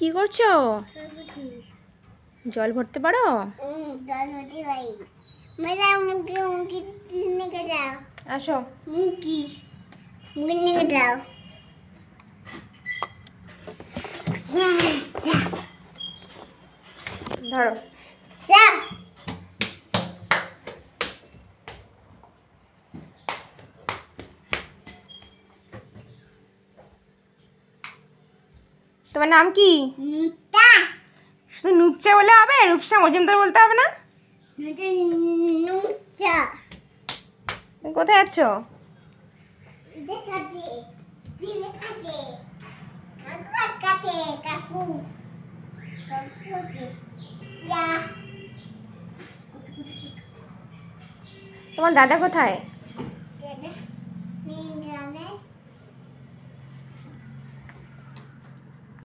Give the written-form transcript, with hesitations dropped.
কি করছো? জল ভরতে পারো? জল ভরতে পারি। মেলা মুখে মুখে নিয়ে যাও। আসো। মুখে মুখে নিয়ে যাও। ধরো। যা। তোমার নাম কি? নুটা। শুধু নুপচা বলে হবে? রূপসা মজুমদার বলতে হবে না? নুটা। তুমি কোথায় আছো? দেখাতে। দেখাতে। কাকু কাকু। কাকু। যা। তোমার দাদা কোথায়?